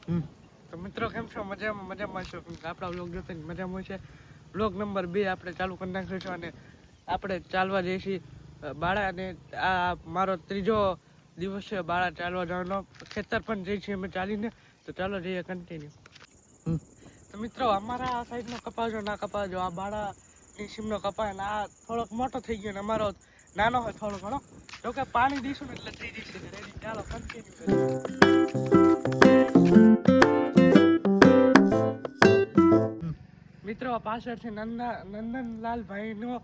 તો મિત્રો કેમ છો? મજામાં છો? આપણા વ્લોગ જોતા મજામાં છે. વ્લોગ નંબર 2 આપણે ચાલુ કરી નાખ્યો છે અને આપણે ચાલવા જઈએ છીએ બાળા. અને આ મારો ત્રીજો દિવસ છે બાળા ચાલવા જવાનો. ખેતર પણ જઈએ છીએ અમે ચાલીને. તો ચાલો જઈએ કન્ટિન્યુ. તો મિત્રો અમારા આ સાઈડનો કપાજો ના કપાજો, આ બાળા સીમનો કપાય ને આ થોડોક મોટો થઈ ગયો ને અમારો નાનો હોય થોડો ઘણો. જો કે પાણી દઈશું ને એટલે થઈ જશે રેડી. ચાલો કન્ટિન્યુ. મિત્રો પાછળ છે નંદનલાલ ભાઈનો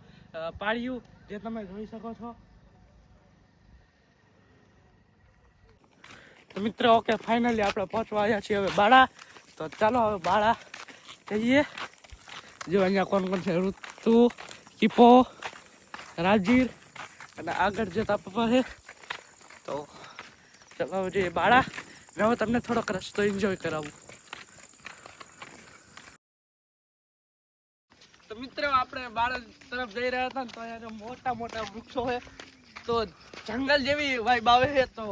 પાળિયું, જે તમે જોઈ શકો છો. તો મિત્રો ઓકે, ફાઇનલી આપણે પહોંચવા આવ્યા છીએ હવે બાળા. તો ચાલો હવે બાળા જઈએ. જો અહીંયા કોણ છે? ઋતુ, કિપો, રાજીર અને આગળ જતા પપ્પા છે. તો ચાલો હવે જઈએ બાળા. ને હવે તમને થોડોક રસ્તો એન્જોય કરાવું. તો મિત્રો આપણે બાળા તરફ જઈ રહ્યા હતા ને તો અહીંયા મોટા મોટા વૃક્ષો છે. તો જંગલ જેવી વાઇબ આવે છે. તો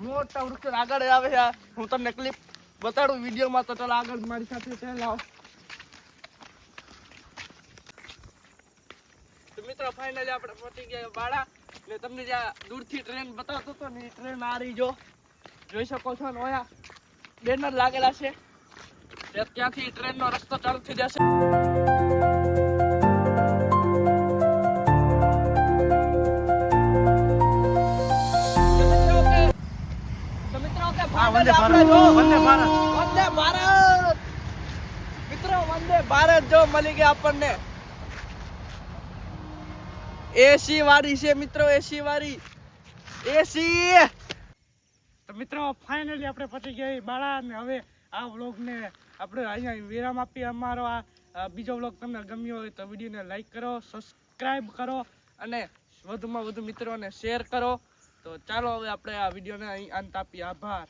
મોટા વૃક્ષો આગળ આવે છે. હું તમને ક્લિપ બતાડું વિડીયોમાં. તો ચાલો આગળ મારી સાથે ચાલો. તો મિત્રો ફાઇનલી આપણે પહોંચી ગયા બાળા. ને તમને જ્યાં દૂરથી ટ્રેન બતાવતો હતો ને, ટ્રેન આ રહી જોઈ શકો છો ને. ઓયા બેનર લાગેલા છે, ત્યાંથી ટ્રેનનો રસ્તો ચાલુ થઈ જશે. વંદે ભારત જો મળી ગયા આપણને. એસી વાળી છે મિત્રો, એસી વાળી એસી. તો મિત્રો ફાઇનલી આપણે પહોંચી ગયા બાળા. ને હવે આ વ્લોગને આપણે અહીંયા વિરામ આપીએ. અમારો આ બીજો વ્લોગ તમને ગમ્યો હોય તો વિડીયોને લાઈક કરો, સબસ્ક્રાઈબ કરો અને વધુમાં વધુ મિત્રોને શેર કરો. તો ચાલો હવે આપણે આ વિડીયોને અહીં અંત આપીએ. આભાર.